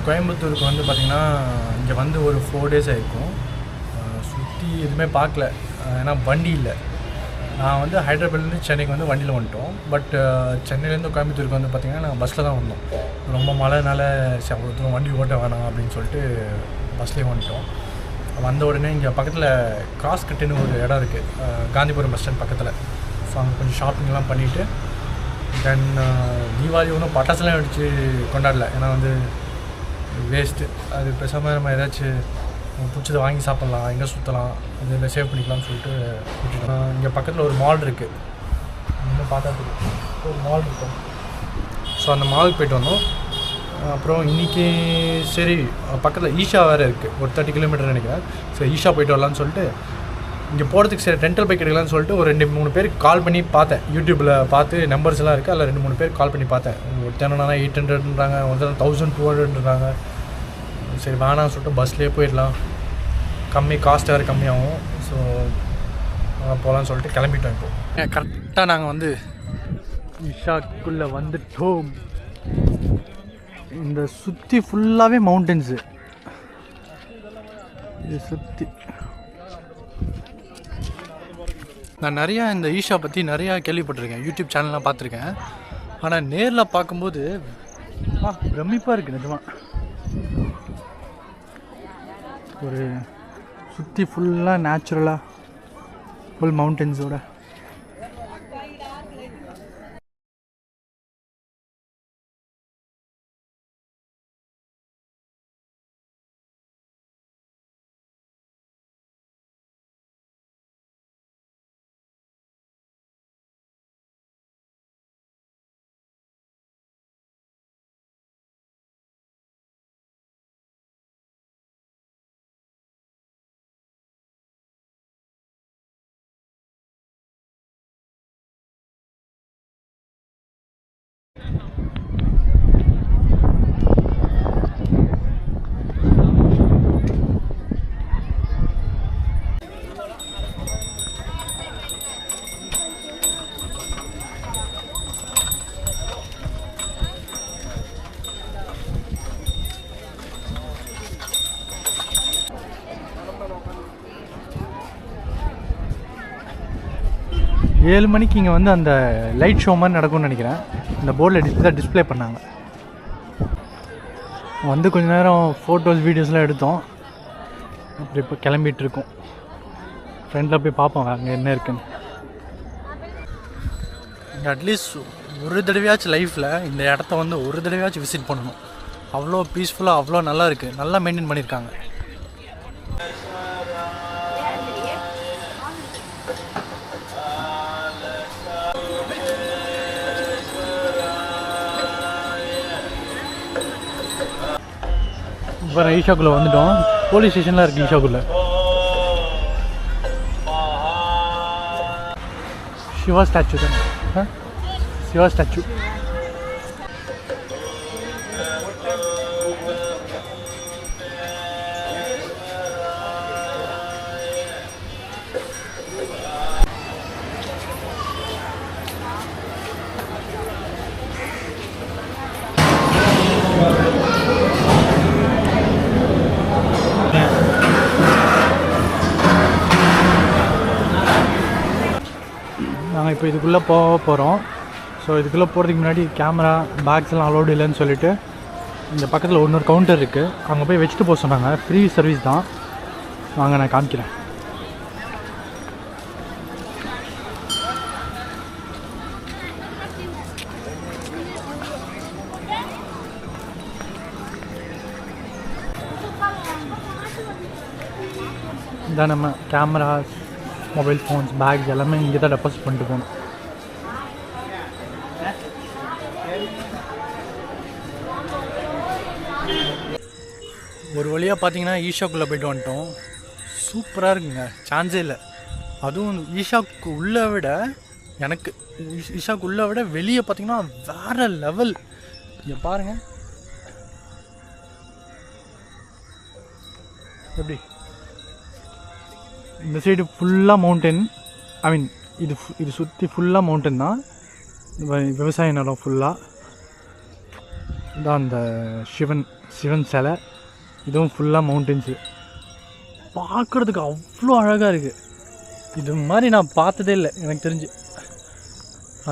கோயம்புத்தூருக்கு வந்து பார்த்திங்கன்னா இங்கே வந்து ஒரு 4 days ஆகிருக்கும். சுற்றி எதுவுமே பார்க்கல, ஏன்னா வண்டி இல்லை. நான் வந்து ஹைதராபாத்லேருந்து சென்னைக்கு வந்து வண்டியில் வந்துட்டோம். பட் சென்னையிலேருந்து கோயம்புத்தூருக்கு வந்து பார்த்திங்கன்னா நாங்கள் பஸ்ஸில் தான் வந்தோம். ரொம்ப மழைனால அவ்வளோ தூரம் வண்டி ஓட்ட வேணாம் அப்படின்னு சொல்லிட்டு பஸ்லேயே வந்துட்டோம். வந்த உடனே இங்கே பக்கத்தில் கிராஸ் கட்டுன்னு ஒரு இடம் இருக்குது, காந்திபுரம் பஸ் ஸ்டாண்ட் பக்கத்தில். ஸோ அங்கே கொஞ்சம் ஷாப்பிங்லாம் பண்ணிவிட்டு தென் தீபாவளி ஒன்றும் பட்டாசுலாம் அடித்து கொண்டாடல, ஏன்னா வந்து வேஸ்ட்டு. அது பேசாமல் நம்ம ஏதாச்சும் பிடிச்சதை வாங்கி சாப்பிட்லாம், எங்கே சுற்றலாம், அதில் சேவ் பண்ணிக்கலாம்னு சொல்லிட்டு விட்டுட்டோம். இங்கே பக்கத்தில் ஒரு மால் இருக்குது, இன்னும் பார்த்தா தெரியும், ஒரு மால் இருக்கும். ஸோ அந்த மாலுக்கு போய்ட்டு வந்தோம். அப்புறம் இன்றைக்கி சரி பக்கத்தில் ஈஷா வேறு இருக்குது, ஒரு 30 கிலோமீட்டர் நினைக்கிறேன். சரி ஈஷா போய்ட்டு வரலான்னு சொல்லிட்டு இங்கே போகிறதுக்கு சரி ரெண்டல் பைக் எடுக்கலான்னு சொல்லிட்டு ஒரு 2-3 பேருக்கு கால் பண்ணி பார்த்தேன். யூடியூப்பில் பார்த்து நம்பர்ஸ் எல்லாம் இருக்குது, அதில் 2-3 பேருக்கு கால் பண்ணி பார்த்தேன். ஒருத்தனா 800ன்றாங்க, ஒருத்தர் 1200ன்றாங்க. சரி வேணாம்னு சொல்லிட்டு பஸ்லேயே போயிடலாம், காஸ்ட் வேறு கம்மியாகும். ஸோ போகலான்னு சொல்லிட்டு கிளம்பிட்டோம். இப்போது கரெக்டாக நாங்கள் வந்து ஈஷாக்குள்ளே வந்துட்டோம். இந்த சுற்றி ஃபுல்லாகவே மவுண்டன்ஸு, இது சுற்றி. நான் நிறையா இந்த ஈஷா பற்றி நிறையா கேள்விப்பட்டிருக்கேன், யூடியூப் சேனல்லாம் பார்த்துருக்கேன். ஆனால் நேரில் பார்க்கும்போது பிரமிப்பாக இருக்குது நிஜமாக. ஒரு சுற்றி ஃபுல்லாக நேச்சுரலாக ஃபுல் மவுண்டன்ஸோட. ஏழு மணிக்கு இங்கே வந்து அந்த லைட் ஷோ மாதிரி நடக்கும்னு நினைக்கிறேன். இந்த போர்டில் டிஸ்பிளே பண்ணாங்க. வந்து கொஞ்ச நேரம் ஃபோட்டோஸ் வீடியோஸ்லாம் எடுத்தோம். அப்படி இப்போ கிளம்பிகிட்ருக்கோம். ஃப்ரெண்டில் போய் பார்ப்போம் அங்கே என்ன இருக்குன்னு. இங்கே அட்லீஸ்ட் ஒரு தடவையாச்சும் லைஃப்பில் இந்த இடத்த வந்து ஒரு தடவையாச்சும் விசிட் பண்ணணும். அவ்வளோ பீஸ்ஃபுல்லாக, அவ்வளோ நல்லா இருக்குது, நல்லா மெயின்டைன் பண்ணியிருக்காங்க. இப்போ ஈஷாக்குள்ளே வந்துட்டோம். போலீஸ் ஸ்டேஷன்லாம் இருக்குது ஈஷாக்குள்ளே. சிவா ஸ்டாச்சு தானே, சிவா ஸ்டாச்சு. நாங்கள் இப்போ இதுக்குள்ளே போக போகிறோம். ஸோ இதுக்குள்ளே போகிறதுக்கு முன்னாடி கேமரா பேக்ஸ் எல்லாம் அலோடு இல்லைன்னு சொல்லிவிட்டு இந்த பக்கத்தில் இன்னொரு கவுண்டர் இருக்குது, அங்கே போய் வச்சுட்டு போக சொன்னாங்க. ஃப்ரீ சர்வீஸ் தான். வாங்க நான் காமிக்கிறேன். இதான் நம்ம கேமராஸ், மொபைல் ஃபோன்ஸ், பேக்ஸ் எல்லாமே இங்கே தான் டெபாசிட் பண்ணிட்டு போகணும். ஒரு வழியாக பார்த்தீங்கன்னா ஈஷாக்குள்ளே போய்ட்டு வந்துட்டோம். சூப்பராக இருக்குங்க, சான்ஸே இல்லை. அதுவும் ஈஷாவுக்கு உள்ளே விட எனக்கு ஈஷாவுக்கு உள்ளே விட வெளியே பார்த்தீங்கன்னா வேறு லெவல். இங்கே பாருங்கள் எப்படி இந்த சைடு ஃபுல்லாக மவுண்டன். ஐ மீன் இது சுற்றி ஃபுல்லாக மவுண்டன் தான். விவசாய நிலம் ஃபுல்லாக. இதான் அந்த சிவன் சிலை. இதுவும் ஃபுல்லாக மவுண்டன்ஸு. பார்க்குறதுக்கு அவ்வளோ அழகாக இருக்குது. இது மாதிரி நான் பார்த்ததே இல்லை எனக்கு தெரிஞ்சு.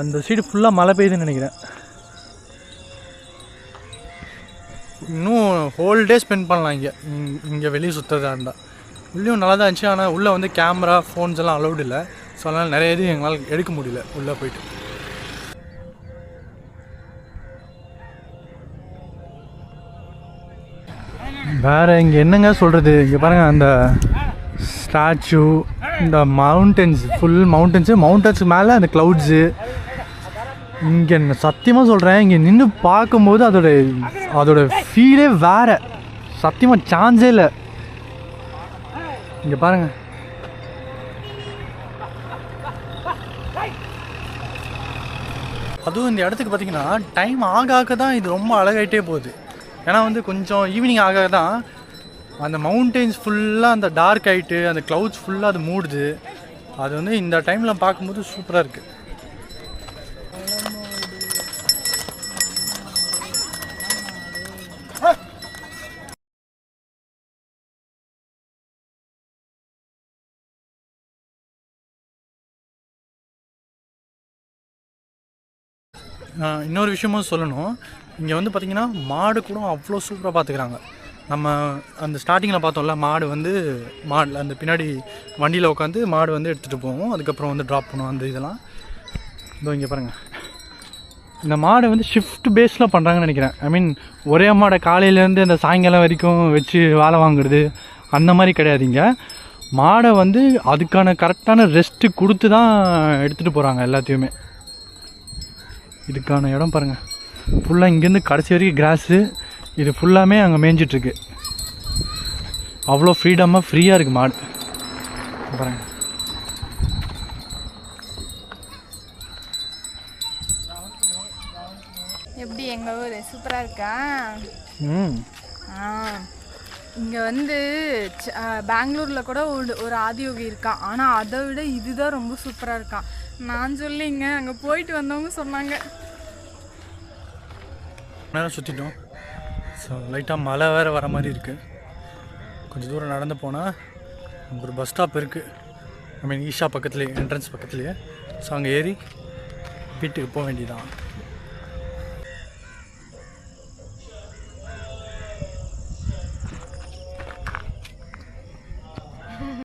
அந்த சைடு ஃபுல்லாக மழை பெய்யுதுன்னு நினைக்கிறேன். இன்னும் ஹோல் டே ஸ்பெண்ட் பண்ணலாம் இங்கே வெளியே சுற்றுறதா இருந்தால். உள்ளேயும் நல்லா தான் இருந்துச்சு. ஆனால் உள்ளே வந்து கேமரா ஃபோன்ஸ் எல்லாம் அலௌடு இல்லை. ஸோ அதனால் நிறைய இது எங்களால் எடுக்க முடியல உள்ளே போயிட்டு. வேறு இங்கே என்னங்க சொல்கிறது, இங்கே பாருங்கள் அந்த ஸ்டாச்சு, இந்த மவுண்டன்ஸ், ஃபுல் மவுண்டன்ஸுக்கு மேலே அந்த க்ளவுட்ஸு. இங்கே சத்தியமாக சொல்கிறேன், இங்கே நின்று பார்க்கும்போது அதோட ஃபீலே வேறு. சத்தியமாக சான்ஸே இல்லை. இங்கே பாருங்கள், அதுவும் இந்த இடத்துக்கு பார்த்திங்கன்னா டைம் ஆக தான் இது ரொம்ப அழகாயிட்டே போகுது. ஏன்னா வந்து கொஞ்சம் ஈவினிங் ஆக தான் அந்த மவுண்டெயின்ஸ் ஃபுல்லாக அந்த டார்க் ஆகிட்டு அந்த க்ளவுட்ஸ் ஃபுல்லாக அது மூடுது. அது வந்து இந்த டைமில் பார்க்கும்போது சூப்பராக இருக்குது. இன்னொரு விஷயமும் சொல்லணும், இங்கே வந்து பார்த்திங்கன்னா மாடு கூட அவ்வளோ சூப்பராக பார்த்துக்கிறாங்க. நம்ம அந்த ஸ்டார்டிங்கில் பார்த்தோம்ல, மாடு அந்த பின்னாடி வண்டியில் உட்காந்து மாடு வந்து எடுத்துகிட்டு போவோம், அதுக்கப்புறம் வந்து ட்ராப் பண்ணுவோம். அந்த இதெல்லாம் இதோ இங்கே பாருங்கள். இந்த மாடை வந்து ஷிஃப்ட் பேஸில் பண்ணுறாங்கன்னு நினைக்கிறேன். ஐ மீன் ஒரே மாடை காலையிலேருந்து அந்த சாயங்காலம் வரைக்கும் வச்சு வேலை வாங்குறது அந்த மாதிரி கிடையாதுங்க. மாடை வந்து அதுக்கான கரெக்டான ரெஸ்ட்டு கொடுத்து தான் எடுத்துகிட்டு போகிறாங்க எல்லாத்தையுமே. இதுக்கான இடம் பாருங்கள், ஃபுல்லாக இங்கேருந்து கடைசி வரைக்கும் கிராஸு. இது ஃபுல்லாமே அங்கே மேய்ஞ்சிட்ருக்கு. அவ்வளோ ஃப்ரீயாக இருக்குது மாடு பாருங்கள். எப்படி எங்கள் ஊர் சூப்பராக இருக்கா? இங்கே வந்து பெங்களூரில் கூட ஒரு ஆதியோகி இருக்கான். ஆனால் அதை விட இதுதான் ரொம்ப சூப்பராக இருக்கான். நான் சொல்லிங்க, அங்கே போயிட்டு வந்தவங்க சொன்னாங்க. நேரம் சுற்றிட்டோம். ஸோ லைட்டாக மழை வேறு வர மாதிரி இருக்குது. கொஞ்சம் தூரம் நடந்து போனால் அங்கே ஒரு பஸ் ஸ்டாப் இருக்குது. ஐ மீன் ஈஷா பக்கத்துலேயே, என்ட்ரன்ஸ் பக்கத்துலேயே. ஸோ அங்கே ஏறி வீட்டுக்கு போக வேண்டியதான்.